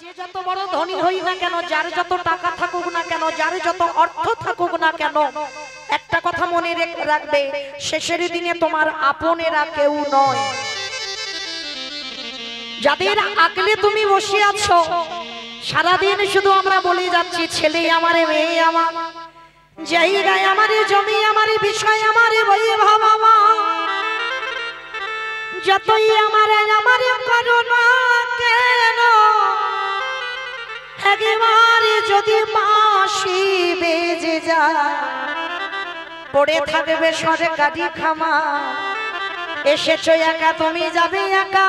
যে যত বড় ধনী হই না কেন, যার যত টাকা থাকুক না কেন, যার যত অর্থ থাকুক না কেন, একটা কথা মনে রাখবে, শেষের দিনে তোমার আপনেরা কেউ নয়। যাদের আকলে তুমি বসে আছো, সারাদিন শুধু আমরা বলে যাচ্ছি ছেলে আমারে, মেয়ে আমার, জায়গায় আমারে, জমি আমারে, বিষয় আমারে, বৈভব আমার, যতই আমারে আমারে করো না কেন, একেবারে যদি বাঁশি বেজে যায়, পড়ে থাকবে সরকারি খামা। এসেছো একা, তুমি যাবে একা,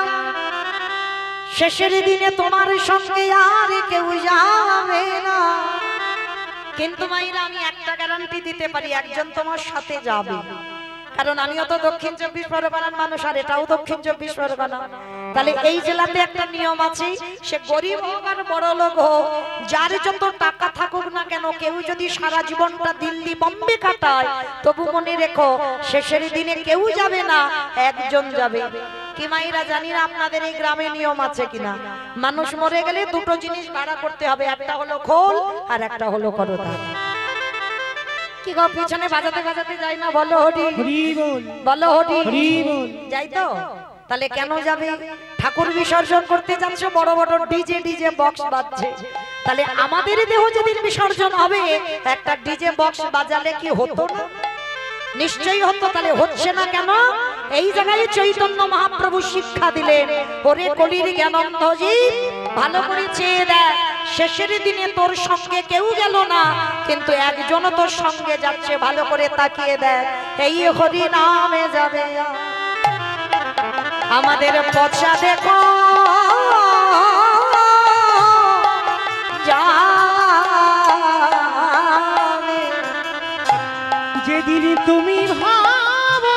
শেষের দিনে তোমার সঙ্গে আর কেউ যাবে না। কিন্তু মাইরা আমি একটা গ্যারান্টি দিতে পারি, একজন তোমার সাথে যাবে, কারণ আমিও তো দক্ষিণ 24 পরগনার মানুষ, আর এটাও দক্ষিণ 24 পরগনা। তাহলে এই জেলাতে একটা নিয়ম আছে, সে গরিব হোক আর বড় লোক হোক, যার যত টাকা থাকুক না কেন, কেউ যদি সারা জীবনটা দিল্লি বম্বে কাটায়, তবু মনে রেখো শেষের দিনে কেউ যাবে না, একজন যাবে। কি মাইরা জানি না আপনাদের এই গ্রামে নিয়ম আছে কিনা, মানুষ মরে গেলে দুটো জিনিস ভাড়া করতে হবে, একটা হলো খোল আর একটা হলো করতাল। কি গো পিছনে বাজাতে বাজাতে যাই না? বলো হরি বল, বলো হরি বল, যাই তো। তাহলে কেন যাবে? ঠাকুর বিসর্জন করতে যাচ্ছ, বড় বড় ডিজে বক্স বাজছে, তাহলে আমাদের দেহ যেদিন বিসর্জন হবে একটা ডিজে বক্স বাজালে কি হতো না? নিশ্চয়ই হতো। তাহলে হচ্ছে না কেন? এই জায়গায় চৈতন্য মহাপ্রভু শিক্ষা দিলেন, ওরে কলির জ্ঞানন্ধজি, ভালো করে চেয়ে দেখ, শেষের দিনে তোর সঙ্গে কেউ গেল না, কিন্তু একজন তোর সঙ্গে যাচ্ছে, ভালো করে তাকিয়ে দেখ, এই হরি নামে যাবে। আমাদের পচা দেখো যাবে, যেদিন তুমি ভাবো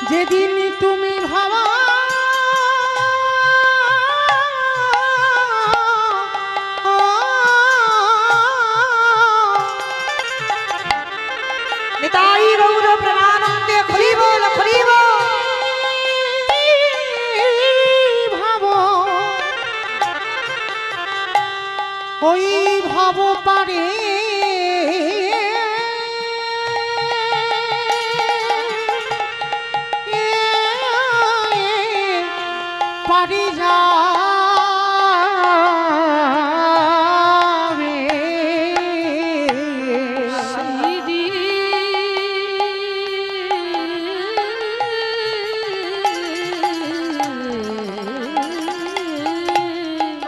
যেদিন তুমি ভাবো নিতাই গৌর প্রেমানন্দে হরি বল, হরি বল। ভাবো ওই ভাব পারে পারি যাবে,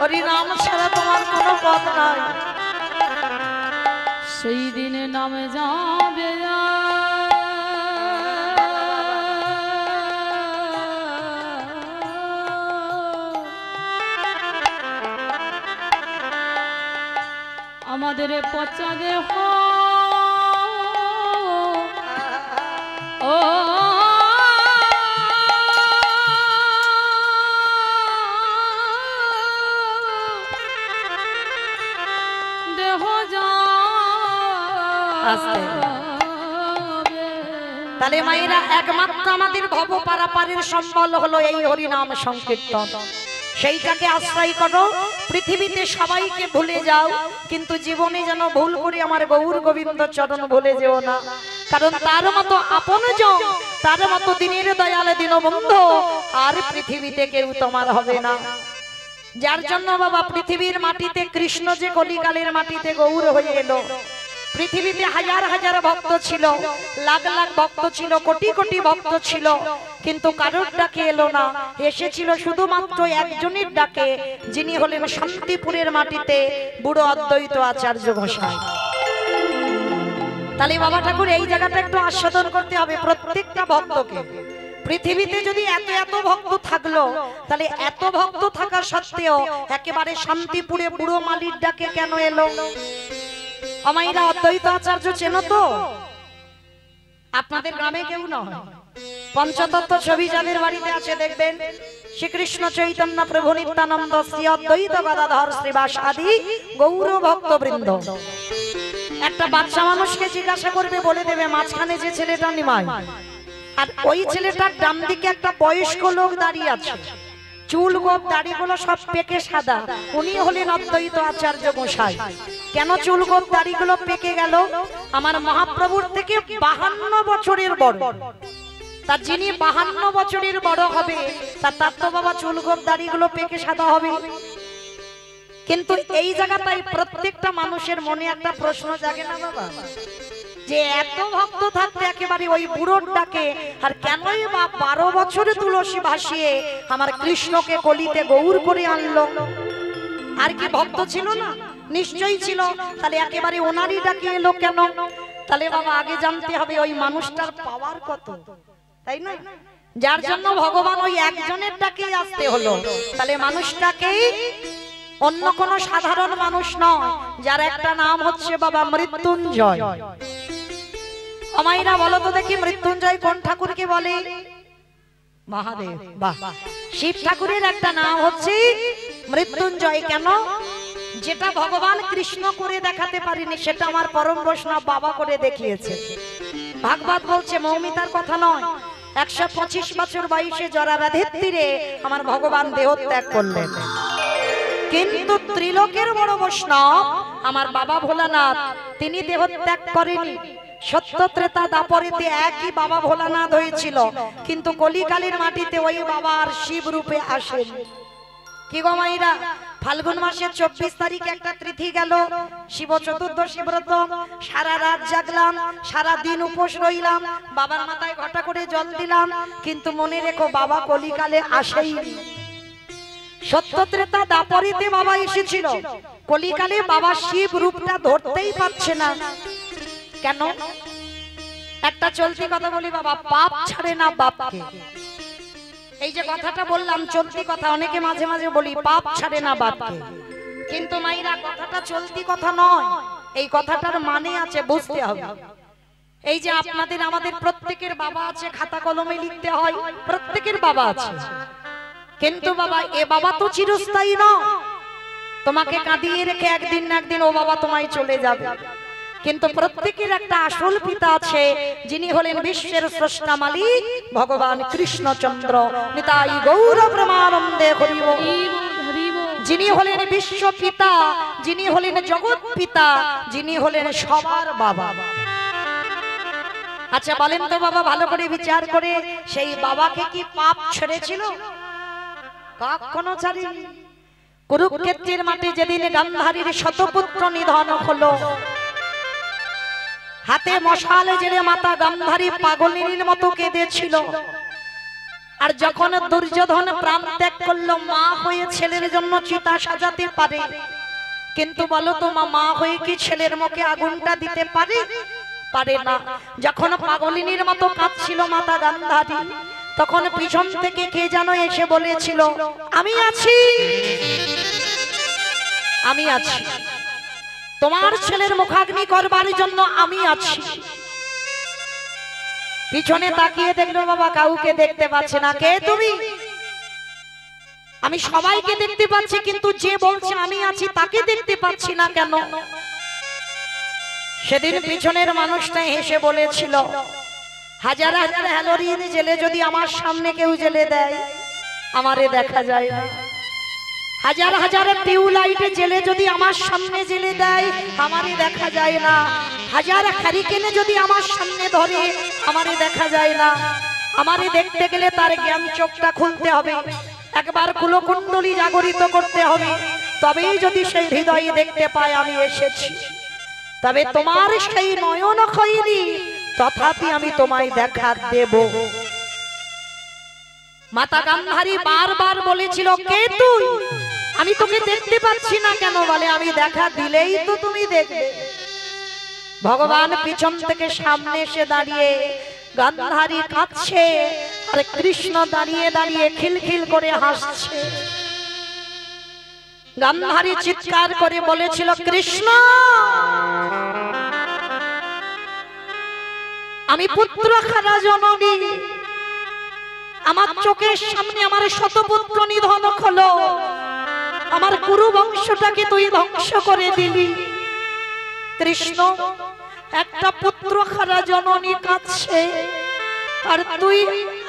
হরি নাম ছাড়া তোমার কোনো পথ নাই। সেই দিনে নামে যাবে আমাদের পচা দেহ ও দেহ আস্তে। তাহলে মায়েরা একমাত্র আমাদের ভব পারাপারের সম্বল হলো এই হরি নাম সংকীর্তন, সেইটাকে আশ্রয় করো। পৃথিবীতে সবাইকে ভুলে যাও, কিন্তু জীবনে যেন ভুল করে আমার গৌর গোবিন্দ চরণ ভুলে যেও না, কারণ তার মতো আপনজন, তার মতো দিনের দয়ালে দীনবন্ধু আর পৃথিবীতে কেউ তোমার হবে না। যার জন্য বাবা পৃথিবীর মাটিতে কৃষ্ণ যে কলিকালের মাটিতে গৌর হয়ে এলো, পৃথিবীতে হাজার হাজার ভক্ত ছিল, লাখ লাখ ভক্ত ছিল, কোটি কোটি ভক্ত ছিল, কিন্তু কারোর ডাকে এলো না, এসেছিল শুধুমাত্র একজনের ডাকে, যিনি হলেন শান্তিপুরের মাটিতে বুড়ো অদ্বৈত আচার্য গোসাই। তাহলে বাবা ঠাকুর এই জায়গাটা একটু আস্বাদন করতে হবে প্রত্যেকটা ভক্তকে। পৃথিবীতে যদি এত এত ভক্ত থাকলো, তাহলে এত ভক্ত থাকা সত্ত্বেও একেবারে শান্তিপুরে বুড়ো মালির ডাকে কেন এলো? আমাইরা অদ্বৈত আচার্য চেনো তো? আপনাদের গ্রামে কেউ নয়, পঞ্চতত্ত্ব ছবি যাদের বাড়িতে আছে দেখবেন, শ্রীকৃষ্ণ চৈতন্য প্রভু নিত্যানন্দ শ্রী অদ্বৈত গদাধর শ্রীবাস আদি গৌর ভক্তবৃন্দ। একটা বাচ্চা মানুষকে জিজ্ঞাসা করবে, বলে দেবে মাঝখানে যে ছেলেটা নিমাই, আর ওই ছেলেটার ডান দিকে একটা বয়স্ক লোক দাঁড়িয়ে আছে, চুল গোপ দাড়িগুলো সব পেকে সাদা, উনি হলেন অদ্বৈত আচার্য গোসাই। কেন চুল গোপ দাড়িগুলো পেকে গেল? আমার মহাপ্রভুর থেকে 52 বছরের বড়। তার যিনি 52 বছরের বড় হবে, তার তো বাবা চুল গোপ দাড়িগুলো পেকে সাদা হবে। কিন্তু এই জায়গাটাই প্রত্যেকটা মানুষের মনে একটা প্রশ্ন জাগে না বাবা, যে এত ভক্ত থাকতে একেবারে ওই বুড়োর ডাকে আর কেনই বা 12 বছরে তুলসী ভাসিয়ে আমার কৃষ্ণকে কলিতে গৌর করে আনলো? আর কি ভক্ত ছিল না? নিশ্চয়ই ছিল। তাহলে একেবারে ওনারই ডাকে এলো কেন? তাহলে বাবা আগে জানতে হবে ওই মানুষটার পাওয়ার কত, তাই না? যার জন্য ভগবান ওই একজনের ডাকেই আসতে হলো। তাহলে মানুষটাকেই অন্য কোন সাধারণ মানুষ নয়, যার একটা নাম হচ্ছে বাবা মৃত্যুঞ্জয়। আমাইরা বলো তো দেখি, মৃত্যুঞ্জয় কোন ঠাকুরকে বলে? মহাদেব। বাহ, শিব ঠাকুরের একটা নাম হচ্ছে মৃত্যুঞ্জয়। কেন? যেটা ভগবান কৃষ্ণ করে দেখাতে পারিনি, সেটা আমার পরম বৈষ্ণব বাবা করে দেখিয়েছে। ভাগবত বলছে, মৌমিতার কথা নয়, 125 বছর বয়সে জরা ব্যাধির তীরে আমার ভগবান দেহ ত্যাগ করলেন। কিন্তু ত্রিলোকের বড় বৈষ্ণব আমার বাবা ভোলানাথ, তিনি দেহ ত্যাগ করেনি। সত্য ত্রেতা দাপরেতে একই বাবা ভোলানাথ হয়েছিল, কিন্তু কলিকালের মাটিতে ওই বাবা আর শিব রূপে আসেন। কি গো মাইরা, ফাল্গুন মাসের 24 তারিখে একটা তিথি গেল, শিব চতুর্দশী ব্রত। সারা রাত জাগলাম, সারা দিন উপোস রইলাম, বাবার মাথায় ঘটা করে জল দিলাম, কিন্তু মনে রেখো বাবা কলিকালে আসেইনি। সত্য ত্রেতা দাপরিতে বাবা এসেছিল, কলিকালে বাবা শিব রূপটা ধরতেই পারছে না। কেন? একটা চলতি কথা বলি বাবা, পাপ ছাড়ে না বাপকে। এই যে কথাটা বললাম চলতি কথা, অনেকে মাঝে মাঝে বলি পাপ ছাড়ে না বাপকে, কিন্তু মাইরা কথাটা চলতি কথা নয়, এই কথাটার মানে আছে, বুঝতে হবে। এই যে আপনাদের আমাদের প্রত্যেকের বাবা আছে, খাতা কলমে লিখতে হয়, প্রত্যেকের বাবা আছে, কিন্তু বাবা এ বাবা তো চিরস্থায়ী নয়। তোমাকে কাঁদিয়ে রেখে একদিন না একদিন ও বাবা তোমায় চলে যাবে। কিন্তু প্রত্যেকের একটা আসল পিতা আছে, যিনি হলেন বিশ্বের স্রষ্টা মালিক ভগবান কৃষ্ণচন্দ্র। নিতাই গৌর প্রেমানন্দে হরি বল। যিনি হলেন বিশ্ব পিতা, যিনি হলেন জগৎ পিতা, যিনি হলেন সবার বাবা। আচ্ছা বলেন তো বাবা, ভালো করে বিচার করে, সেই বাবাকে কি পাপ ছেড়েছিল? কখনো ছাড়েনি। কুরুক্ষেত্রের মাঠে যেদিন গান্ধারীর শতপুত্র নিধন হলো, হাতে মশাল জেলে মাতা গান্ধারী পাগলিনীর মতো কেঁদেছিল। আর যখন দুর্যোধন প্রাণ ত্যাগ করলো, মা হয়ে ছেলের জন্য চিতা সাজাতে পারে, কিন্তু বলো তো মা হয়ে কি ছেলের মুখে আগুনটা দিতে পারে? পারে না। যখন পাগলিনীর মতো কাঁদছিল মাতা গান্ধারী, তখন পিছন থেকে কে যেন এসে বলেছিল, আমি আছি, আমি আছি, তোমার ছেলের মুখাগ্নি করবার জন্য আমি আছি। পিছনে তাকিয়ে দেখলো বাবা, কাউকে দেখতে পাচ্ছে না। কে তুমি? আমি সবাইকে দেখতে পাচ্ছি, কিন্তু যে বলছে আমি আছি তাকে দেখতে পাচ্ছি না কেন? সেদিন পিছনের মানুষটা হেসে বলেছিল, হাজার হাজার হ্যালোরিন জেলে যদি আমার সামনে কেউ জেলে দেয়, আমারে দেখা যায় না। হাজার হাজার টিউবলাইট জেলে যদি আমার সামনে জেলে দেয়, আমারে দেখা যায় না। হাজার হ্যারিকেনে যদি আমার সামনে ধরে, আমারে দেখা যায় না। আমারে দেখতে গেলে তার জ্ঞান চোখটা খুলতে হবে, একবার কুলকুণ্ডলী জাগরিত করতে হবে, তবেই যদি সেই হৃদয়ে দেখতে পায় আমি এসেছি। তবে তোমার সেই নয়ন খৈরি, তথাপি আমি তোমায় দেখা দেব। মাতা গান্ধারী বারবার বলেছিল, কে তুই? আমি তোকে দেখতে পাচ্ছি না কেন? বলে, আমি দেখা দিলেই তো তুমি দেখবে। ভগবান পিছন থেকে সামনে এসে দাঁড়িয়ে, গান্ধারী কাঁদছে আর কৃষ্ণ দাঁড়িয়ে দাঁড়িয়ে খিলখিল করে হাসছে। গান্ধারী চিৎকার করে বলেছিল, কৃষ্ণ, আমি পুত্র খারা জননী, আমার চোখের সামনে আমার শতপুত্র নিধন হলো, আমার কুরু বংশটাকে তুই ধ্বংস করে দিলি। কৃষ্ণ একটা পুত্র হারা জননী কাঁদছে আর তুই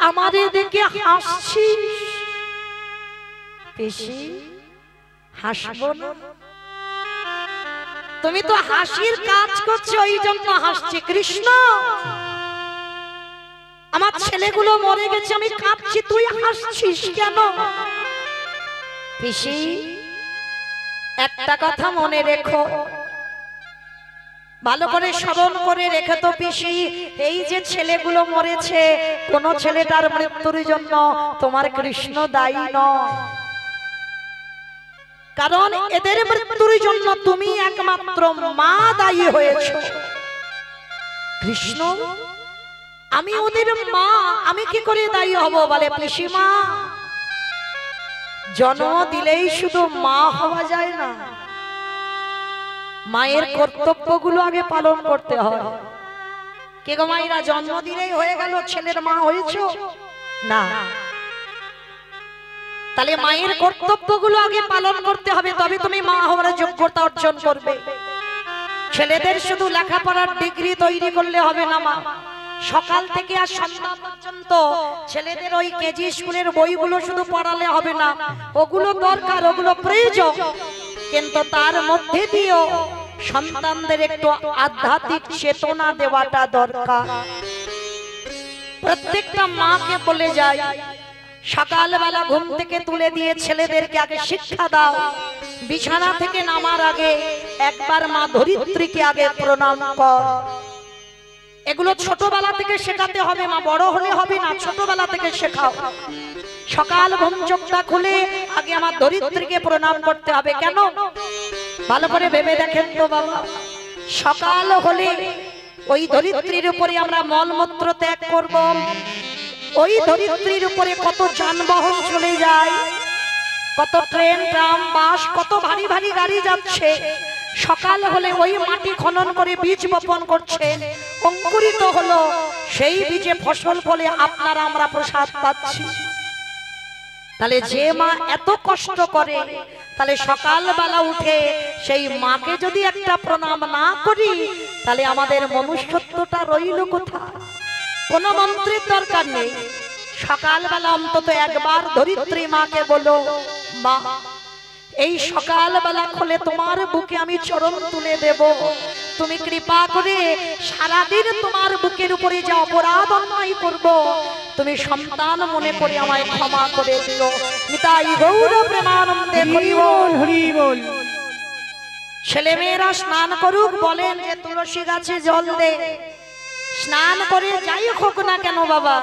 আমাদের দিকে হাসছিস। পিসি হাসবো না? তুমি তো হাসির কাজ করছো, ওই জন্য হাসছি। কৃষ্ণ আমার ছেলেগুলো মরে গেছে, আমি কাঁদছি, তুই হাসছিস কেন? পিসি একটা কথা মনে রেখো, ভালো করে স্মরণ করে রেখে তো পিসি, এই যে ছেলেগুলো মরেছে কোন ছেলেটার মৃত্যুর জন্য তোমার কৃষ্ণ দায়ী নয়, কারণ এদের মৃত্যুর জন্য তুমি একমাত্র মা দায়ী হয়েছো। কৃষ্ণ আমি ওদের মা, আমি কি করে দায়ী হব? বলে পিসিমা, জন্ম দিলেই শুধু মা হওয়া যায় না, মায়ের কর্তব্যগুলো আগে পালন করতে হয়। কে গো মায়েরা, জন্ম দিলেই হয়ে গেল ছেলের মা হয়েছো? না, তাহলে মায়ের কর্তব্যগুলো আগে পালন করতে হবে, তবে তুমি মা হওয়ার যোগ্যতা অর্জন করবে। ছেলেদের শুধু লেখাপড়ার ডিগ্রি তৈরি করলে হবে না মা, সকাল থেকে আর সন্ধ্যা পর্যন্ত ছেলেদের ওই কেজি স্কুলের বইগুলো শুধু পড়ালে হবে না, ওগুলো দরকার, ওগুলো প্রয়োজন, কিন্তু তার মধ্যে দিয়েও সন্তানদের একটু আধ্যাত্মিক চেতনা দেওয়াটা দরকার। প্রত্যেকটা মাকে বলে যায়, সকালবেলা ঘুম থেকে তুলে দিয়ে ছেলেদেরকে আগে শিক্ষা দাও, বিছানা থেকে নামার আগে একবার মা ধরিত্রীকে আগে প্রণাম কর। এগুলো ছোটবেলা থেকে শেখাতে হবে মা, বড় হলে হবে না, ছোটবেলা থেকে শেখাও। সকাল ঘুম চোখটা খুলে আগে আমার ধরিত্রীকে প্রণাম করতে হবে। কেন? ভালো করে ভেবে দেখেন তো বাবা, সকাল হলে ওই ধরিত্রীর উপরে আমরা মলমূত্র ত্যাগ করব, ওই ধরিত্রীর উপরে কত যানবাহন চলে যায়, কত ট্রেন ট্রাম বাস, কত ভারী ভারী গাড়ি যাচ্ছে। সকাল হলে ওই মাটি খনন করে বীজ বপন করছে, অঙ্কুরিত হলো, সেই বীজে ফসল ফলে আপনারা আমরা প্রসাদ পাচ্ছি। তাহলে যে মা এত কষ্ট করে, তাহলে সকালবেলা উঠে সেই মাকে যদি একটা প্রণাম না করি, তাহলে আমাদের মনুষ্যত্বটা রইল কোথায়? কোন মন্ত্রের দরকার নেই, সকালবেলা অন্তত একবার ধরিত্রী মাকে বলো, মা এই সকালবেলা খুলে তোমার বুকে আমি চরণ তুলে দেব, তুমি কৃপা করে সারাদিন তোমার বুকের উপরে যা অপরাধ অন্যায় করব তুমি সন্তান মনে করে আমায় ক্ষমা করে দিও। নিতাই গৌর প্রেমানন্দে হরি বল হরি বল। ছেলেমেয়েরা স্নান করুক, বলেন যে তুলসী গাছে জল দে, স্নান করে যাই হোক না কেন বাবা,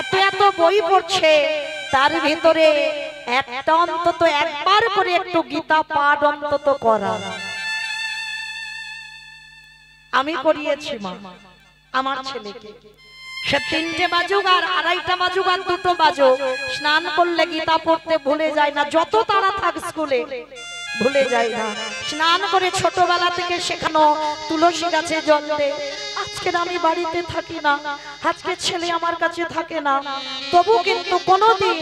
এত এত বই পড়ছে, তার ভিতরে একটা অন্তত একবার করে একটু গীতা পাঠ অন্তত করা। আমি করিয়েছি মা আমার ছেলেকে, সে 3টে বাজুক আর 2:30 বাজুক আর 2টো বাজুক, স্নান করলে গীতা পড়তে ভুলে যায় না, যত তাড়া থাক স্কুলে ভুলে যায় না। স্নান করে ছোটবেলা থেকে শেখানো তুলসী গাছে জল দে। আজকে আমি বাড়িতে থাকি না, আজকে ছেলে আমার কাছে থাকে না, তবু কিন্তু কোনোদিন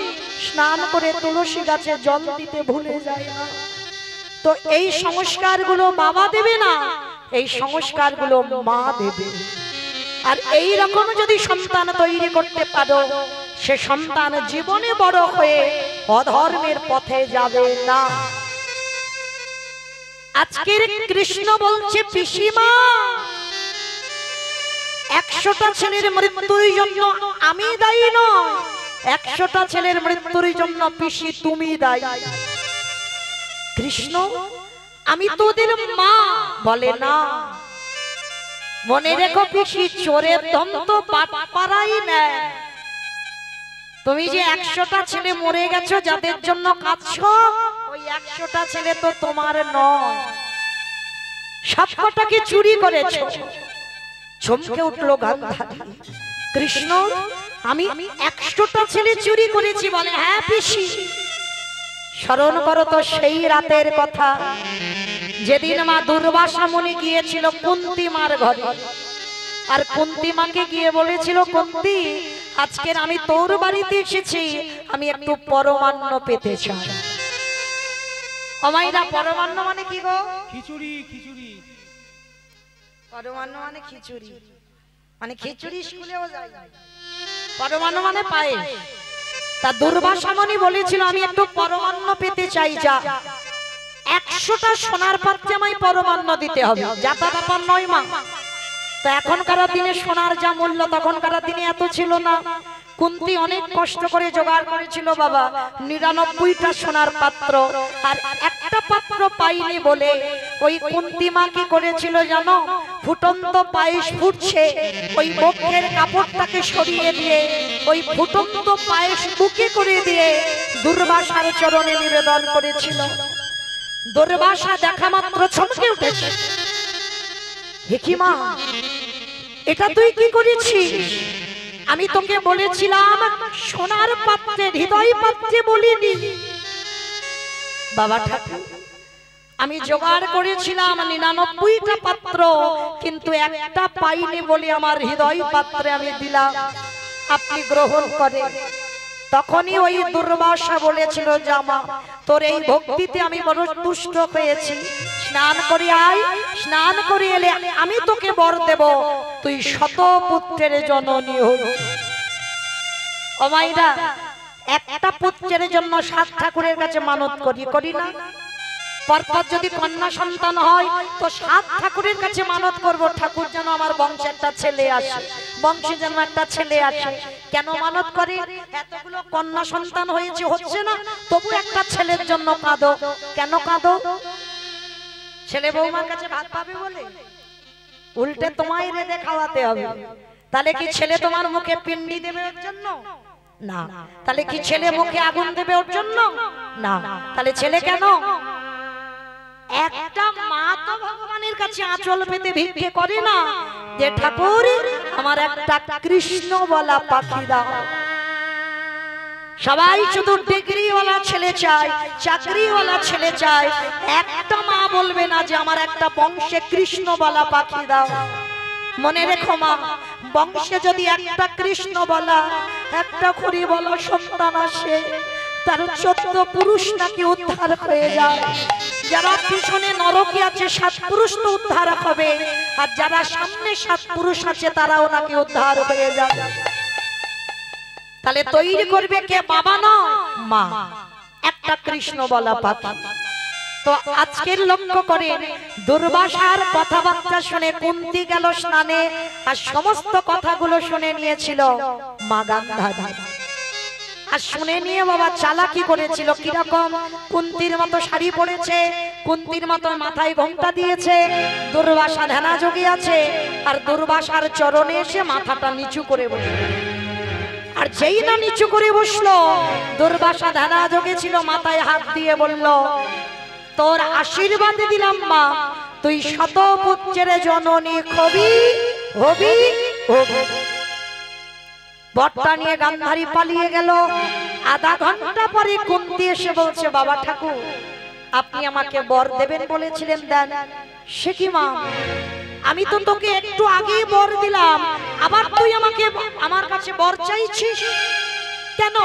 স্নান করে তুলসী গাছে জল দিতে ভুলে যায় না। তো এই সংস্কারগুলো বাবা দেবে না, এই সংস্কারগুলো মা দেবে। আর এই রকম যদি সন্তান তৈরি করতে পারো, সে সন্তান জীবনে বড় হয়ে অধর্মের পথে যাবে না। আজকের কৃষ্ণ বলছে, পিসিমা 100টা ছেলের মৃত্যুর জন্য আমি দায়ী নয়, 100টা ছেলের মৃত্যুর জন্য পিসি তুমি দায়ী। কৃষ্ণ আমি তোদের মা, বলে না। মনে রেখো পিসি, চোরের ধন তো পাড়াই নেয়। তুমি যে 100টা ছেলে মরে গেছো যাদের জন্য কাঁদছো, ওই 100টা ছেলে তো তোমার নয়, সবকটাকে চুরি করেছো। চমকে উঠলো গান্ধারী, কৃষ্ণ আমি 100টা ছেলে চুরি করেছি? বলে হ্যাঁ পিসি। স্মরণ করো তো সেই রাতের কথা, যেদিন মা দুর্বাসা মুনি গিয়েছিল কুন্তী মার ঘরে, আর কুন্তী মাকে গিয়ে বলেছিল, কুন্তী আজকের আমি তোর বাড়িতে এসেছি, আমি একটু পরমান্ন পেতে চাই। অমাইরা পরমান্ন মানে কি গো? খিচুড়ি। খিচুড়ি পরমান্ন মানে খিচুড়ি, মানে খিচুড়ি স্কুলেও যায়। পরমান্ন মানে পায়েস। তা দুর্বাসা মুনি বলেছিল আমি একটু পরমান্ন পেতে চাই, যা 100টা সোনার পাত্রে আমায় পরমান্ন দিতে হবে, যাতা ব্যাপার নয় মা। তো এখনকার দিনে সোনার যা মূল্য, তখনকার দিনে এত ছিল না। কুন্তী অনেক কষ্ট করে জোগাড় করেছিল বাবা 99টা সোনার পাত্র, আর একটা পাত্র পাইনি বলে ওই কুন্তী মা কি করেছিল জানো? ফুটন্ত পায়েস ফুটছে, ওই বক্ষের কাপড়টাকে সরিয়ে দিয়ে ওই ফুটন্ত পায়েস বুকে করে দিয়ে দুর্বাসার চরণে নিবেদন করেছিল। দুর্বাসা দেখা মাত্র চমকে উঠেছে, হে কি মা, এটা তুই কি করেছিস? আমি তোকে বলেছিলাম সোনার পাত্রে, হৃদয় পাত্রে বলিনি। বাবা ঠাকুর, আমি জোগাড় করেছিলাম 99টা পাত্র, কিন্তু একটা পাইনি বলে আমার হৃদয় পাত্রে আমি দিলাম, আপনি গ্রহণ করে। তখনই ওই দুর্বাসা বলেছিল, জামা তোর এই ভক্তিতে আমি বড় তুষ্ট হয়েছি, স্নান করে আয়, স্নান করে এলে আমি তোকে বর দেব, তুই শত পুত্রের জননী হবি। ও মাইরা, একটা পুত্রের জন্য 7 ঠাকুরের কাছে মানত করি না? পরপর যদি কন্যা সন্তান হয় তো 7 ঠাকুরের কাছে মানত করব, ঠাকুর যেন আমার বংশে একটা ছেলে আসে, বংশে যেন একটা ছেলে আসে। কেন মানত করে? এতগুলো কন্যা সন্তান হয়েছে, হচ্ছে না, তবু একটা ছেলের জন্য কাঁদো। কেন কাঁদো? ছেলে বৌমার কাছে ভাত পাবে বলে? উল্টে তোমায় রেঁধে খাওয়াতে হবে। তাহলে কি ছেলে তোমার মুখে পিন্ডি দেবে ওর জন্য? না। তাহলে কি ছেলে মুখে আগুন দেবে ওর জন্য? না। তাহলে ছেলে কেন? একটা মা তো ভগবানের কাছে আঁচল পেতে ভিক্ষে করে না যে ঠাকুর আমার একটা কৃষ্ণ বলা পাখি দাও। সবাই শুধু ডিগ্রিওয়ালা ছেলে চায়, চাকরিওয়ালা ছেলে চায়, একটা মা বলবে না যে আমার একটা বংশে কৃষ্ণ বলা পাখি দাও। মনে রেখো মা, বংশে যদি একটা কৃষ্ণ বলা, একটা হরি বলা সন্তান আসে, তার 14 পুরুষ নাকি উদ্ধার হয়ে যায়। যারা পিছনে নরকে আছে 7 পুরুষ তো উদ্ধার হবে, আর যারা সামনে 7 পুরুষ আছে তারাও নাকি উদ্ধার হয়ে যাবে। তাহলে তৈরি করবে কে? বাবা নয়, মা, একটা কৃষ্ণ বলা পাখি। তো আজকের লক্ষ্য করে দুর্বাসার কথাবার্তা শুনে কুন্তী গেল স্নানে, আর সমস্ত কথাগুলো শুনে নিয়েছিল মা গান্ধারী। আর শুনে নিয়ে বাবা চালাকি করেছিল। কিরকম? কুন্তীর মতো শাড়ি পরেছে, কুন্তীর মতো মাথায় ঘোমটা দিয়েছে, দুর্বাসা ধ্যানা যোগী আছে, আর দুর্বাসার চরণে এসে মাথাটা নিচু করে বসে। আর যেই না নিচু করে বসলো, দুর্বাসা ধ্যানা যোগে ছিল, মাথায় হাত দিয়ে বলল, তোর আশীর্বাদ দিলাম মা, তুই শত পুত্রের জননী হবি হবি হবি। বরটা নিয়ে গান্ধারী পালিয়ে গেল। আধা ঘন্টা পরে কুন্তী এসে বলছে, বাবা ঠাকুর আপনি আমাকে বর দেবেন বলেছিলেন, দেন। সে কি মা, আমি তো তোকে একটু আগেই বর দিলাম, আবার তুই আমাকে আমার কাছে বর চাইছিস কেন?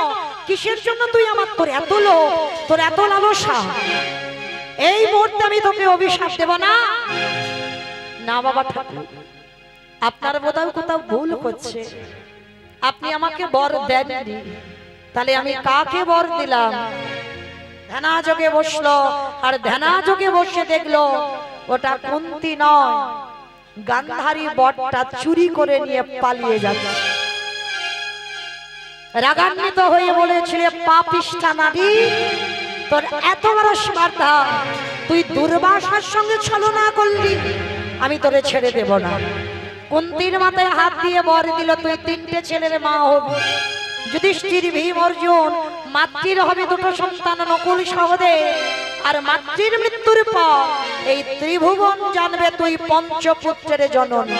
কিসের জন্য তুই আমার? তোর এত লোভ, তোর এত লালসা, এই মুহূর্তে আমি তোকে অভিশাপ দেব না। না বাবা ঠাকুর, আপনার বোধহয় কোথাও ভুল হচ্ছে, আপনি আমাকে বর দেননি, তাহলে আমি কাকে বর দিলাম? ধ্যানা যোগে বসলো, আর ধ্যানা যোগে বসে দেখলো ওটা কুন্তী নয়, গান্ধারী বরটা চুরি করে নিয়ে পালিয়ে যাচ্ছে। রাগান্বিত হয়ে বলেছিলে, পাপিষ্ঠা নারী, তোর এত বড় স্পর্ধা, তুই দুর্বাসার সঙ্গে ছলনা করলি, আমি তোরে ছেড়ে দেব না। কুন্তীর মাথায় হাত দিয়ে বর দিল, তুই 3টে ছেলের মা হবি, যুধিষ্ঠির, ভীম, অর্জুন। মাতৃর হবে 2টো সন্তান, নকুল, সহদেব। আর মাতৃর মৃত্যুর পর এই ত্রিভুবন জানবে তুই পঞ্চপুত্রের জননী।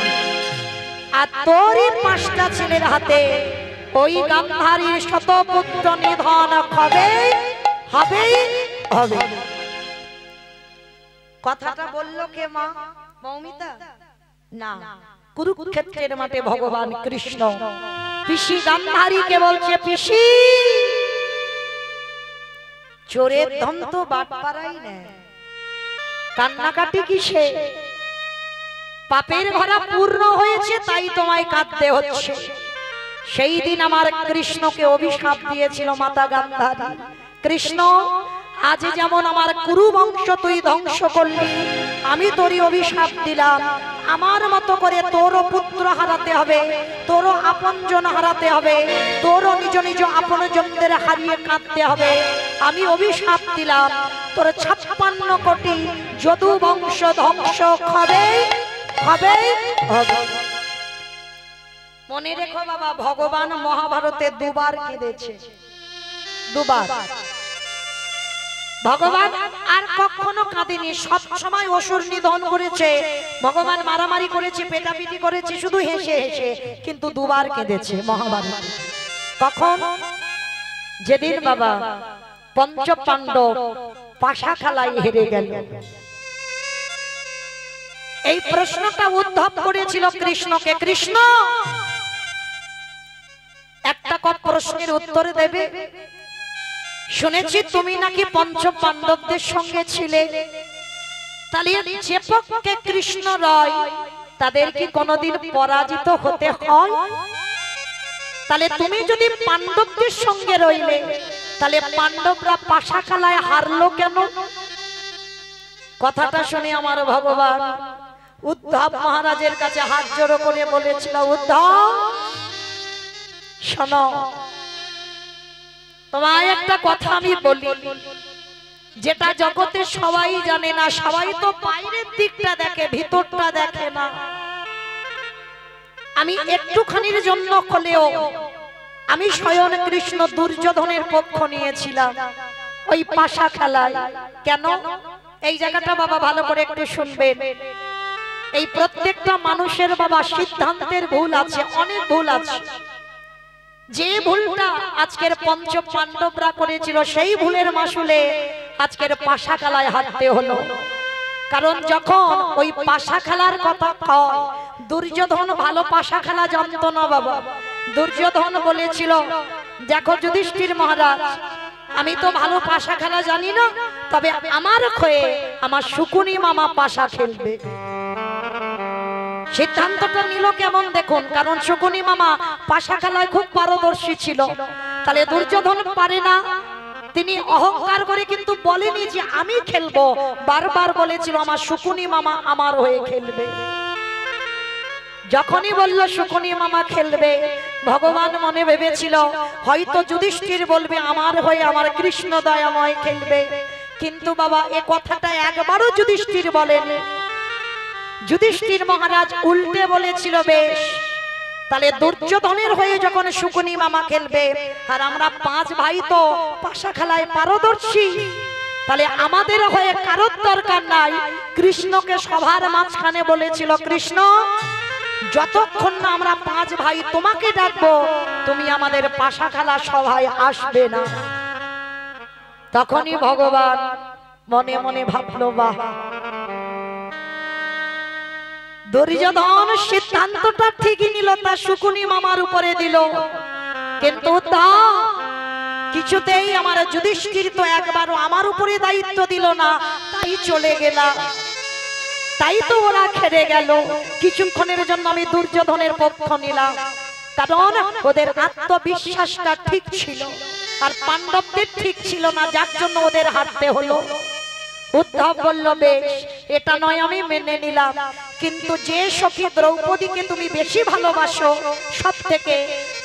আর তোরই 5টা ছেলের হাতে ওই গান্ধারীর শতপুত্র নিধন হবে হবে হবে। কথাটা বললো কে মা? মৌমিতা না, কুরুক্ষেত্রের মাঠে ভগবান কৃষ্ণ পিসি গান্ধারীকে বলছে, পিসি চোরের ধন তো বাট পারাই না, কান্নাকাটি কিসে? পাপের ভরা পূর্ণ হয়েছে, তাই তোমায় কাঁদতে হচ্ছে। সেই দিন আমার কৃষ্ণকে অভিশাপ দিয়েছিল মাতা গান্ধারী, কৃষ্ণ আজ যেমন আমার কুরু বংশ তুই ধ্বংস করলি, আমি তোরই অভিশাপ দিলাম, আমার মতো করে তোরও পুত্র হারাতে হবে, তোরও আপনজন হারাতে হবে, তোরও নিজ নিজ আপনজনদের হারিয়ে কাঁদতে হবে। আমি অভিশাপ দিলাম, তোর 56 কোটি যদু বংশ ধ্বংস হবে হবে হবে। মনে রেখো বাবা, ভগবান মহাভারতে দুবার কেঁদেছে, দুবার। ভগবান আর কখনো কাঁদেনি, সব সময় অসুর নিধন করেছে, ভগবান মারামারি করেছে, পেটাপিটি করেছে, শুধু হেসে হেসে, কিন্তু দুবার কেঁদেছে মহাভারতে। কখন? যেদিন বাবা পঞ্চ পাণ্ডব পাশা খেলায় হেরে গেল। এই প্রশ্নটা উদ্ধব করেছিল কৃষ্ণকে, কৃষ্ণ একটা প্রশ্নের উত্তর দেবে? শুনেছি তুমি নাকি পঞ্চ পাণ্ডবদের সঙ্গে ছিলে, তাহলে যে পক্ষে কৃষ্ণ রয় তাদের কি কোনোদিন পরাজিত হতে হয়? তাহলে তুমি যদি পাণ্ডবদের সঙ্গে রইলে, তাহলে পাণ্ডবরা পাশা খেলায় হারলো কেন? কথাটা শুনে আমার ভগবান উদ্ধব মহারাজের কাছে হাত জোড়ো করে বলেছিল, উদ্ধব শোনো, তোমায় একটা কথা আমি বলি, যেটা জগতে সবাই জানে না, সবাই তো বাইরের দিকটা দেখে, ভিতরটা দেখে না। আমি একটুখানির জন্য হলেও আমি স্বয়ং কৃষ্ণ দুর্যোধনের পক্ষ নিয়েছিলাম ওই পাশা খেলায়। কেন? এই জায়গাটা বাবা ভালো করে একটু শুনবেন। এই প্রত্যেকটা মানুষের বাবা সিদ্ধান্তের ভুল আছে, অনেক ভুল আছে। যে ভুলটা আজকের পঞ্চ পাণ্ডবরা করেছিল, সেই ভুলের মাসুলে আজকের পাশা খেলায় হারতে হলো। কারণ যখন ওই পাশা খেলার কথা কয়, দুর্যোধন ভালো পাশা খেলা জানতো না বাবা। দুর্যোধন বলেছিল, দেখো যুধিষ্ঠির মহারাজ, আমি তো ভালো পাশা খেলা জানি না, তবে আমার হয়ে আমার শকুনি মামা পাশা খেলবে। সিদ্ধান্তটা নিল কেমন দেখুন, কারণ শকুনি মামা পাশা খেলায় খুব পারদর্শী ছিল। তাহলে দুর্যোধন পারে না, তিনি অহংকার করে কিন্তু বলেনি যে আমি খেলবো, বারবার বলেছিল আমার শকুনি মামা আমার হয়ে খেলবে। যখনই বলল শকুনি মামা খেলবে, ভগবান মনে ভেবেছিল হয়তো যুধিষ্ঠির বলবে আমার হয়ে আমার কৃষ্ণ দয়াময় খেলবে, কিন্তু বাবা এ কথাটা একবারও যুধিষ্ঠির বলেনি। যুধিষ্ঠির মহারাজ উল্টে বলেছিল, বেশ তাহলে দুর্যোধনের হয়ে যখন শকুনি মামা খেলবে, আর আমরা 5 ভাই তো পাশা খেলায় পারদর্শী, তাহলে আমাদের হয়ে কারোর দরকার নাই। কৃষ্ণকে সভার মাঝখানে বলেছিল, কৃষ্ণ যতক্ষণ না আমরা 5 ভাই তোমাকে ডাকবো, তুমি আমাদের পাশা খেলা সভায় আসবে না। তখনই ভগবান মনে মনে ভাবলো, বাহ, দুর্যোধন সিদ্ধান্তটা ঠিকই নিল, তার শকুনি মামার উপরে দিল, কিন্তু কিছুতেই আমার যুধিষ্ঠির তো একবারও আমার উপরে দায়িত্ব দিল না, তাই চলে গেলাম, তাই তো ওরা খেলে গেল। কিছুক্ষণের জন্য আমি দুর্যোধনের পক্ষ নিলাম, কারণ ওদের আত্মবিশ্বাসটা ঠিক ছিল আর পাণ্ডবদের ঠিক ছিল না, যার জন্য ওদের হারতে হলো। উদ্ধব বলল, বেশ এটা নয় আমি মেনে নিলাম, কিন্তু যে সখী দ্রৌপদীকে তুমি বেশি ভালোবাসো সব থেকে,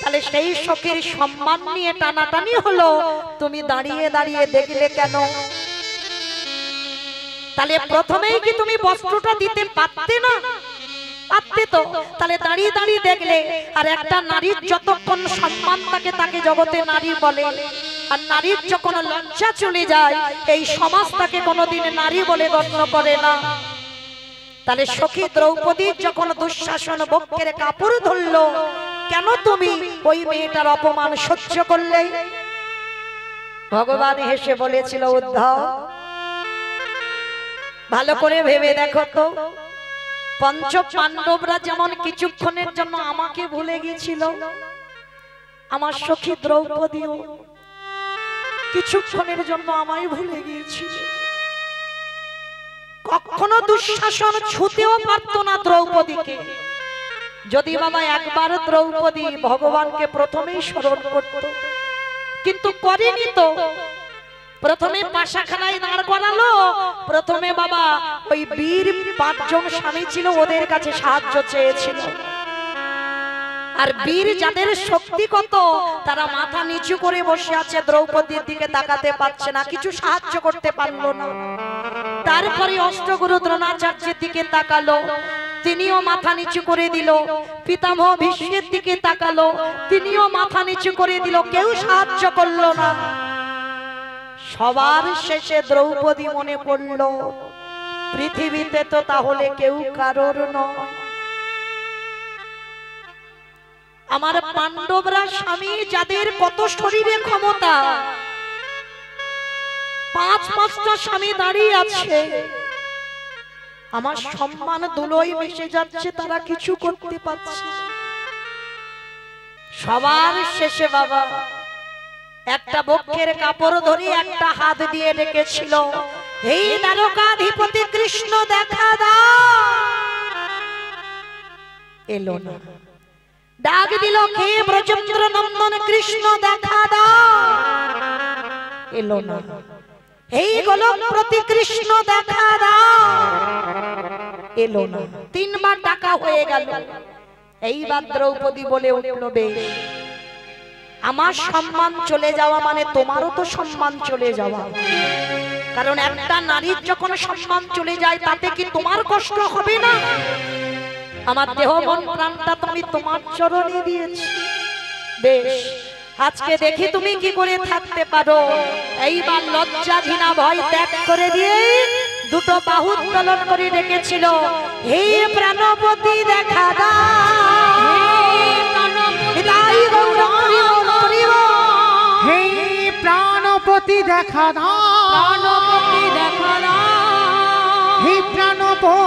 তাহলে সেই সখীর সম্মান নিয়ে টানাটানি হলো, তুমি দাঁড়িয়ে দাঁড়িয়ে দেখলে কেন? তাহলে প্রথমেই কি তুমি বস্ত্রটা দিতে পারতে না? পারতে তো, তাহলে দাঁড়িয়ে দাঁড়িয়ে দেখলে। আর একটা নারীর যতক্ষণ সম্মান থাকে তাকে জগতে নারী বলে, আর নারীর যখন লজ্জা চলে যায় এই সমাজ তাকে কোনোদিন নারী বলে গণ্য করে না। তাহলে সখী দ্রৌপদীর যখন দুঃশাসন বক্ষের কাপড় ধরলো, কেন তুমি ওই মেয়েটার অপমান সহ্য করলে? ভগবান হেসে বলেছিল, উদ্ধব ভালো করে ভেবে দেখো তো, পঞ্চ পাণ্ডবরা যেমন কিছুক্ষণের জন্য আমাকে ভুলে গিয়েছিল, আমার সখী দ্রৌপদীও কিছুক্ষণের জন্য আমায় ভুলে গিয়েছিল। কখনো দুঃশাসন ছুতেও পারত না দ্রৌপদীকে। যদি বাবা একবার দ্রৌপদী ভগবানকে প্রথমেই স্মরণ করত, কিন্তু করেনি তো। প্রথমে পাশাখানায় দাঁড় করালো, প্রথমে বাবা ওই বীর 5 জন স্বামী ছিল, ওদের কাছে সাহায্য চেয়েছিল। আর বীর যাদের শক্তি কত, তারা মাথা নিচু করে বসে আছে, দ্রৌপদীর দিকে তাকাতে পারছে না, কিছু সাহায্য করতে পারলো না। তারপরে অষ্টগুরু দ্রোণাচার্যের দিকে তাকালো, তিনিও মাথা নিচু করে দিল। পিতামহ ভীষ্মের দিকে তাকালো, তিনিও মাথা নিচু করে দিল, কেউ সাহায্য করলো না। সবার শেষে দ্রৌপদী মনে পড়লো, পৃথিবীতে তো তাহলে কেউ কারোর নয়। আমার পাণ্ডবরা স্বামী, যাদের কত শরীরে ক্ষমতা, 5-5টা স্বামী দাঁড়িয়ে আছে, আমার সম্মান ধুলোয় মিশে যাচ্ছে, তারা কিছু করতে পারছে। সবার শেষে বাবা একটা বক্ষের কাপড় ধরে একটা হাত দিয়ে ডেকেছিল, হে দ্বারকাধিপতি কৃষ্ণ দেখা দাও। এলো না। ডাক দিল, হে ব্রজেন্দ্র নন্দন কৃষ্ণ দেখা দাও। এলো না। হে গোলকপ্রতি কৃষ্ণ দেখা দাও। এলো না। 3 বার ডাকা হয়ে গেল। এইবার দ্রৌপদী বলে উঠল, বেশ, আমার সম্মান চলে যাওয়া মানে তোমারও তো সম্মান চলে যাওয়া। কারণ একটা নারীর যখন সম্মান চলে যায়, তাতে কি তোমার কষ্ট হবে না? আমার দেহ মন প্রাণটা তুমি তোমার চরণে দিয়েছি। বেশ, আজকে দেখি তুমি কি করে থাকতে পারো। এইবার লজ্জা ঘৃণা ভয় ত্যাগ করে দিয়ে 2 বাহু উত্তোলন করে রেখেছিল, হে প্রাণপতি দেখা দাও। হে প্রাণপতি দেখা দাও। প্রাণপতি দেখা দাও। হে প্রাণপতি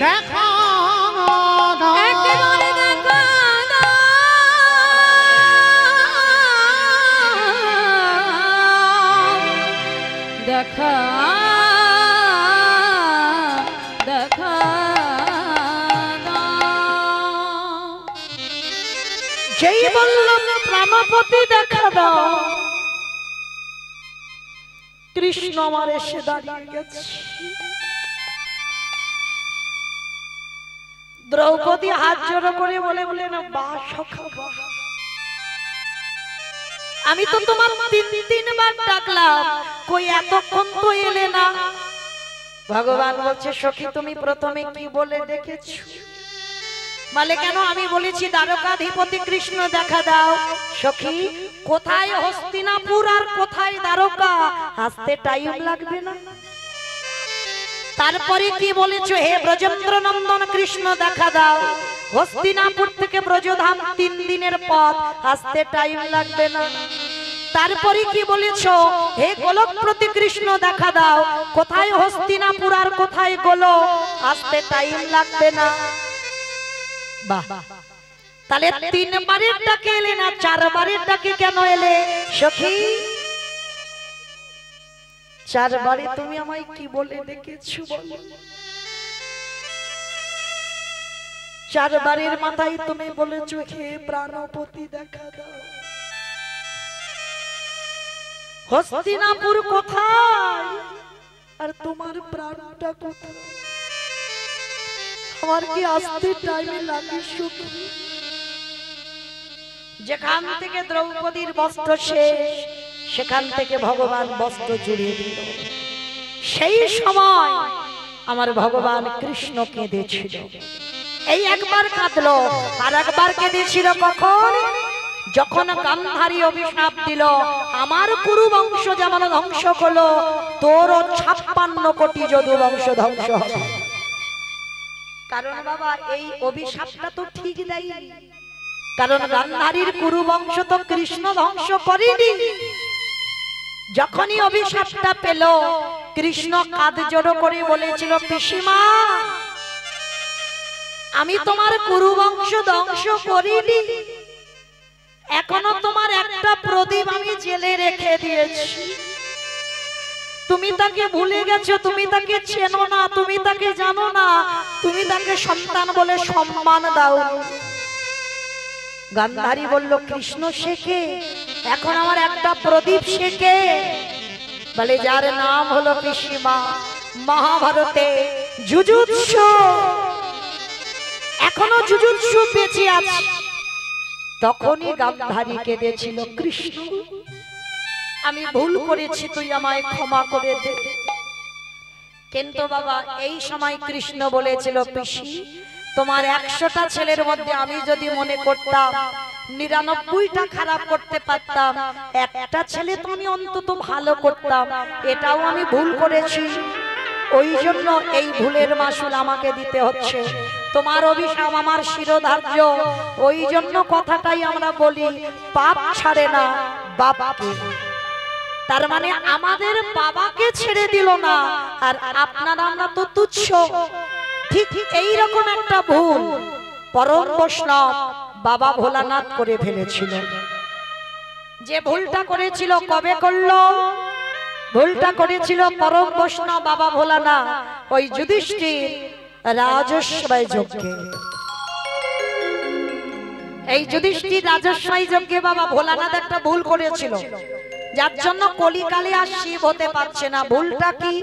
দেখা দাও। একেবারে দেখা দাও। দেখা দেখা দাও। যেই বললাম প্রাণপতি দেখা দাও, কৃষ্ণ আমার এসে দাঁড়িয়ে গেছে। দ্রৌপদী হাত জোড়ো করে বলে বলেন, বাহ সখা বাহ, আমি তো তোমার 3 বার ডাকলাম, কই এতক্ষণ তো এলে না। ভগবান বলছে, সখী তুমি প্রথমে কি বলে ডেকেছো? বলে, কেন? আমি বলেছি দ্বারকাধিপতি কৃষ্ণ দেখা দাও। সখী, কোথায় হস্তিনাপুর আর কোথায় দ্বারকা, আসতে টাইম লাগবে না? তারপরে কি বলেছো? হে ব্রজেন্দ্র নন্দন কৃষ্ণ দেখা দাও। হস্তিনাপুর থেকে ব্রজধাম 3 দিনের পথ, আসতে টাইম লাগবে না? তারপরে কি বলেছো? হে গোলকপ্রতি কৃষ্ণ দেখা দাও। কোথায় হস্তিনাপুর আর কোথায় গোলক, আসতে টাইম লাগবে না? বাহ, তাহলে 3 বারের ডাকে এলে না, 4 বারের ডাকে কেন এলে সখী? 4 বারে তুমি আমায় কি বলে ডেকেছো বলো? 4 বারের মাথায় তুমি বলেছো, হে প্রাণপতি দেখা দাও। হস্তিনাপুর কোথায় আর তোমার প্রাণটা কোথায়? আমার কি আসতে টাইম লাগে সখী? যেখান থেকে দ্রৌপদীর বস্ত্র শেষ, সেখান থেকে ভগবান বস্ত্র জুড়িয়ে দিল। সেই সময় আমার ভগবান কৃষ্ণ কেঁদেছিল। এই একবার কাঁদলো, আর একবার কেঁদেছিল কখন? যখন গান্ধারী অভিশাপ দিল, আমার কুরু বংশ যেমন ধ্বংস হলো, তোরও 56 কোটি যদু বংশ ধ্বংস হবে। কারণ বাবা এই অভিশাপটা তো ঠিক দেয়নি, কারণ গান্ধারীর কুরু বংশ তো কৃষ্ণ ধ্বংস করেনি। যখনই অভিশাপটা পেল, কৃষ্ণ কাঁধ জড়ো করে বলেছিল, পিসিমা, আমি তোমার কুরু বংশ ধ্বংস করিনি, এখনো তোমার একটা প্রদীপ আমি জেলে রেখে দিয়েছি। তুমি তাকে ভুলে গেছো, তুমি তাকে চেনো না, তুমি তাকে জানো না, তুমি তাকে সন্তান বলে সম্মান দাও। গান্ধারী বলল, কৃষ্ণ শেখে, এখন আমার একটা প্রদীপ শেখে। বলে, যার নাম হলো পিসিমা, মহাভারতে যুযুৎসু, এখনো যুযুৎসু বেঁচে আছে। তখনই গান্ধারী কেঁদেছিল, কৃষ্ণ আমি ভুল করেছি, তুই আমায় ক্ষমা করে দে। কিন্তু বাবা এই সময় কৃষ্ণ বলেছিল, পিসি তোমার 100টা ছেলের মধ্যে আমি যদি মনে করতাম 99টা খারাপ করতে পারতাম, একটা ছেলে তো আমি অন্তত ভালো করতাম, এটাও আমি ভুল করেছি। ওই জন্য এই ভুলের মাসুল আমাকে দিতে হচ্ছে। তোমার অভিশাপ আমার শিরোধার্য। ওই জন্য কথাটাই আমরা বলি, পাপ ছাড়ে না বাবাকে। তার মানে আমাদের বাবাকে ছেড়ে দিল না, আর আপনারা আমরা তো তুচ্ছ। ঠিক এই রকম একটা ভুল পরম বৈষ্ণব বাবা ভোলানাথ করে ফেলেছিল। যে ভুলটা করেছিল কবে করলো? ভুলটা করেছিল পরম বৈষ্ণব বাবা ভোলানাথ ওই যুধিষ্ঠির রাজস্বয় যজ্ঞে। এই যুধিষ্ঠির রাজস্বয় যজ্ঞে বাবা ভোলানাথ একটা ভুল করেছিল, যার জন্য কলিকালে আর শিব হতে পারছে না। ভুলটা কি?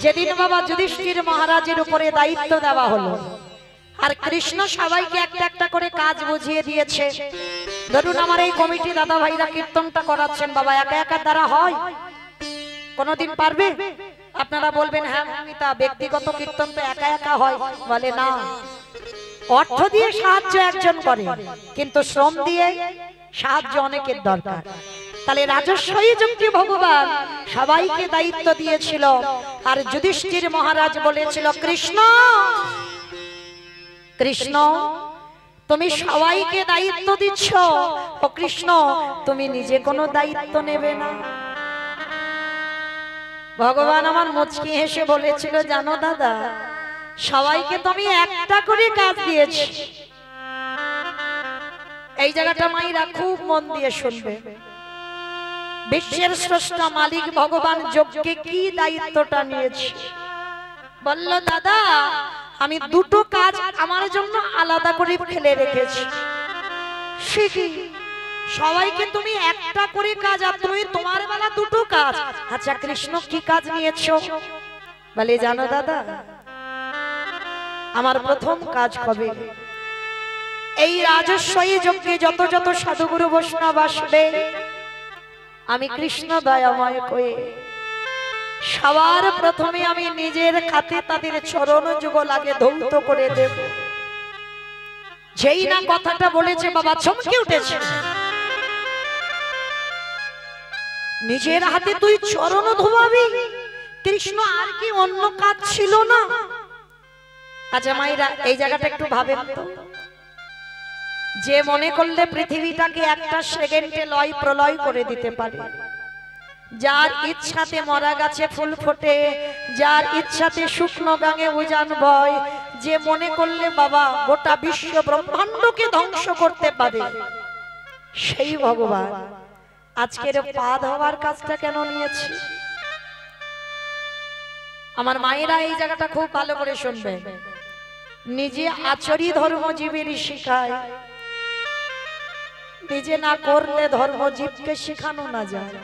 যেদিন বাবা যুধিষ্ঠির মহারাজের উপরে দায়িত্ব দেওয়া হলো, আর কৃষ্ণ সবাইকে একটা একটা করে কাজ বুঝিয়ে দিয়েছে। ধরুন আমার এই কমিটি দাদা ভাইরা কীর্তনটা করাচ্ছেন, বাবা একা একা দ্বারা হয়? কোনদিন পারবে? আপনারা বলবেন হ্যাঁ তা ব্যক্তিগত কীর্তন তো একা একা হয়। বলে না, অর্থ দিয়ে সাহায্য একজন করে, কিন্তু শ্রম দিয়ে সাহায্য অনেকের দরকার। তাহলে রাজস্বই যজ্ঞে ভগবান সবাইকে দায়িত্ব দিয়েছিল, আর যুধিষ্ঠির মহারাজ বলেছিল, কৃষ্ণ কৃষ্ণ তুমি সবাইকে দায়িত্ব দিচ্ছ, ও কৃষ্ণ তুমি নিজে কোনো দায়িত্ব নেবে না। ভগবান আমার মুচকি হেসে বলেছিল, জানো দাদা, সবাইকে তুমি একটা করে কাজ দিয়েছি। এই জায়গাটা মাইরা খুব মন দিয়ে শুনবে। বিশ্বের স্রষ্টা মালিক ভগবান যজ্ঞে কি দায়িত্বটা নিয়েছে? বলল, দাদা আমি দুটো কাজ আমার জন্য আলাদা করে ফেলে রেখেছি। সে কি? সবাইকে তুমি একটা করে কাজ, আর তুমি তোমার বেলা দুটো কাজ। আচ্ছা কৃষ্ণ কি কাজ নিয়েছো? বলে, জানো দাদা, আমার প্রথম কাজ হবে এই রাজস্বই যজ্ঞে যত যত সাধুগুরু বৈষ্ণব আসবে, আমি কৃষ্ণ দয়াময় কয়ে সবার প্রথমে আমি নিজের হাতে তাদের চরণ যুগল আগে ধৌত করে দেব। যেই না কথাটা বলেছে বাবা চমকে উঠেছে। নিজের হাতে তুই চরণ ধোয়াবি? কৃষ্ণ আর কি অন্য কাজ ছিল না? আচ্ছা মাইরা এই জায়গাটা একটু ভাবেন তো, যে মনে করলে পৃথিবীটাকে একটা সেকেন্ডে লয় প্রলয় করে দিতে পারে, যার ইচ্ছাতে মরা গাছে ফুল ফোটে, যার ইচ্ছাতে শুকনো গাঙে উজান বয়, যে মনে করলে বাবা গোটা বিশ্ব ব্রহ্মাণ্ডকে ধ্বংস করতে পারে, সেই ভগবান আজকের পা ধোয়ার কাজটা কেন নিয়েছে? আমার মায়েরা এই জায়গাটা খুব ভালো করে শুনবে। নিজে আচরি ধর্মজীবীর শিখায়, নিজে না করলে ধর্মজীবকে শিখানো না যায়।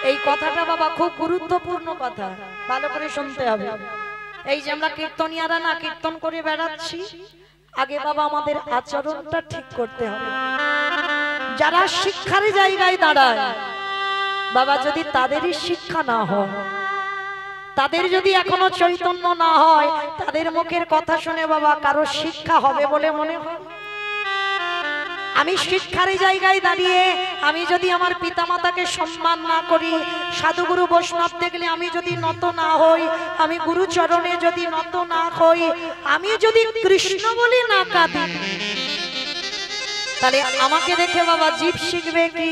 এই কথাটা বাবা খুব গুরুত্বপূর্ণ কথা, ভালো করে শুনতে হবে। এই যে আমরা কীর্তনিয়ারা না কীর্তন করে বেড়াচ্ছি, আগে বাবা আমাদের আচরণটা ঠিক করতে হবে। যারা শিক্ষার জায়গায় দাঁড়ায় বাবা, যদি তাদেরই শিক্ষা না হয়, তাদের যদি এখনো চৈতন্য না হয়, তাদের মুখের কথা শুনে বাবা কারো শিক্ষা হবে বলে মনে হয়? আমি শিক্ষার জায়গায় দাঁড়িয়ে আমি যদি আমার পিতামাতাকে সম্মান না করি, সাধুগুরু বৈষ্ণব দেখলে আমি যদি নত না হই, আমি গুরুচরণে যদি নত না হই, আমি যদি কৃষ্ণ বলি না কাঁদি, তাহলে আমাকে দেখে বাবা জীব শিখবে কি?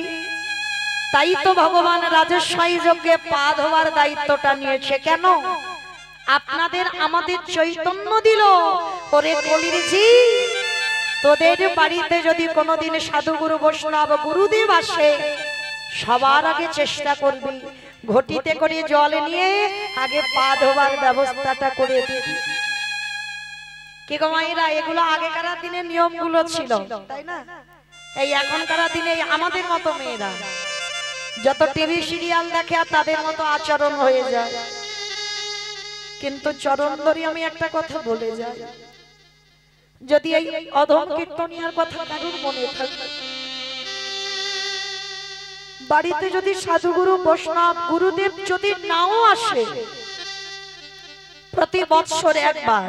তাই তো ভগবান রাজস্বই যজ্ঞে পা ধোয়ার দায়িত্বটা নিয়েছে। কেন? আপনাদের আমাদের চৈতন্য দিল, ওরে কলির জীব, তোদের বাড়িতে যদি কোনোদিন সাধুগুরু বৈষ্ণব গুরুদেব আসে, সবার আগে চেষ্টা করবি ঘটিতে করে জল নিয়ে আগে পা ধোবার ব্যবস্থাটা করে দিই। কি গো মায়েরা, এগুলো আগেকার দিনের নিয়মগুলো ছিল, তাই না? এই এখনকার দিনে আমাদের মতো মেয়েরা যত টিভি সিরিয়াল দেখে আর তাদের মতো আচরণ হয়ে যায়। কিন্তু চরণ ধরে আমি একটা কথা বলে যাই, যদি এই অধম কীর্তনিয়ার কথা কারোর মনে থাকে, বাড়িতে যদি সাধুগুরু বৈষ্ণব গুরুদেব যদি নাও আসে, প্রতি বৎসর একবার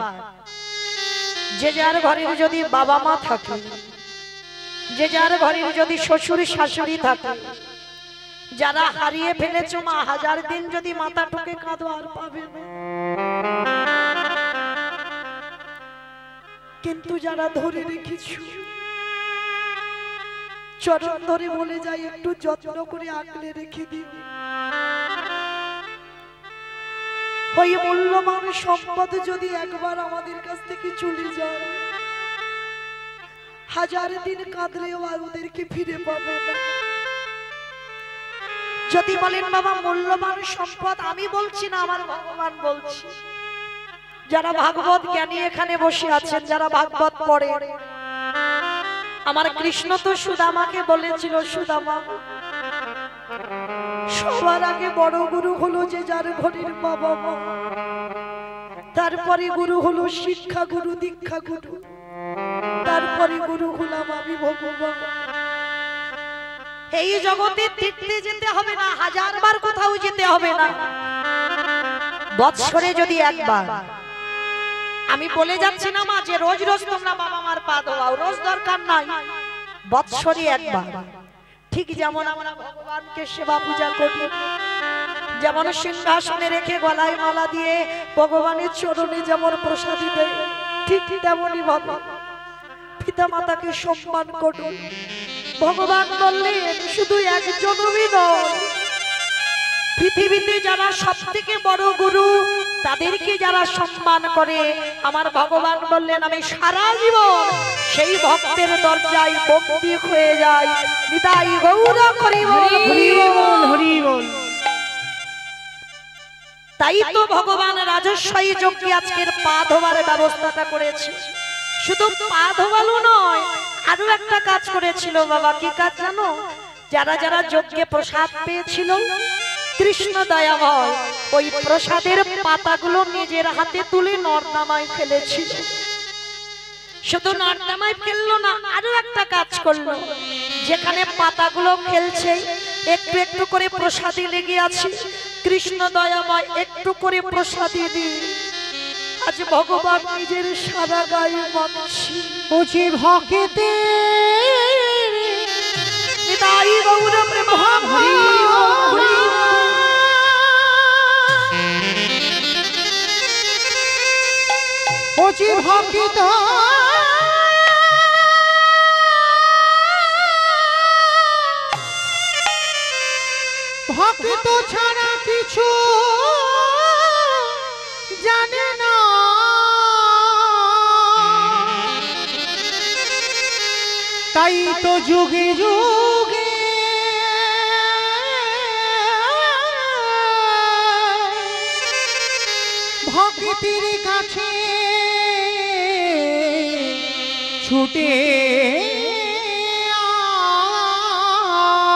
যে যার ঘরের যদি বাবা মা থাকে, যে যার ঘরের যদি শ্বশুর শাশুড়ি থাকে, যারা হারিয়ে ফেলেছো মা, 1000 দিন যদি মাথা ঠুকে কাঁদো আর পাবে না। কিন্তু যারা ধরে রেখেছো, চরণ ধরে বলে যাই একটু যত্ন করে আঁকলে রেখে দিও। ওই মূল্যবান সম্পদ যদি একবার আমাদের কাছ থেকে চলে যায়, 1000 দিন কাঁদলেও আর ওদেরকে ফিরে পাবে না। যদি বলেন বাবা মূল্যবান সম্পদ, আমি বলছি না, আমার ভগবান বলছি, যারা ভাগবত জ্ঞানী এখানে বসে আছেন, যারা ভাগবত পড়ে, আমার কৃষ্ণ তো সুদামাকে বলেছিল, সুদামা সবার আগে বড় গুরু হলো যে যার ঘরের বাবা মা, তারপরে গুরু হলো শিক্ষা গুরু, দীক্ষা গুরু, তারপরে গুরু হলাম আমি ভগবান। এই জগতে তীর্থে যেতে হবে না, 1000 বার কোথাও যেতে হবে না, বৎসরে যদি একবার, আমি বলে যাচ্ছি না মা যে রোজ রোজ তোমরা বাবা মার পা ধোয়াও, রোজ দরকার নাই, বৎসরে একবার। ঠিক যেমন আমরা ভগবানকে সেবা পূজা করি, যেমন সিংহাসনে রেখে গলায় মালা দিয়ে ভগবানের চরণে যেমন প্রসাদী দেয়, ঠিক তেমনই ভাবে পিতা মাতাকে সম্মান করুন। ভগবান বললেন শুধু একজনই নয়, পৃথিবীতে যারা সবথেকে বড় গুরু তাদেরকে যারা সম্মান করে, আমার ভগবান বললেন আমি সারা জীবন সেই ভক্তের দরজায় বন্দী হয়ে যাই। নিতাই গৌর হরি বল, হরি বল, হরি বল। তাই তো ভগবান রাজস্বী যজ্ঞে আজকের পা ধোয়ার ব্যবস্থাটা করেছে। শুধু পা ধোয়ালো নয়, আরো একটা কাজ করেছিল বাবা। কি কাজ জানো? যারা যারা যজ্ঞে প্রসাদ পেয়েছিল, কৃষ্ণ দয়াময় ওই প্রসাদের পাতাগুলো নিজের হাতে তুলে নর্দমায় ফেলেছিল। শুধু নর্দমায় ফেললো না, আরো একটা কাজ করলো, যেখানে পাতাগুলো ফেলছে একটু একটু করে প্রসাদী লেগে আছে, কৃষ্ণ দয়াময় একটু করে প্রসাদী দিয়ে আজ ভগবান নিজের সারা গায়ে মানছি। বুঝি ভক্তে নিতাই গৌর প্রেম হরি হরি। বুঝি ভক্ত ভক্ত ছাড়া কিছু জানে না, তাই তো যুগে যুগে ভক্তির কাছে ছুটে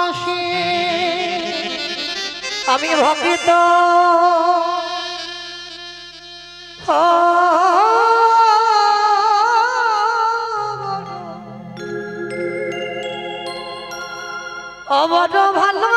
আসে। আমি ভক্ত অবর ভালো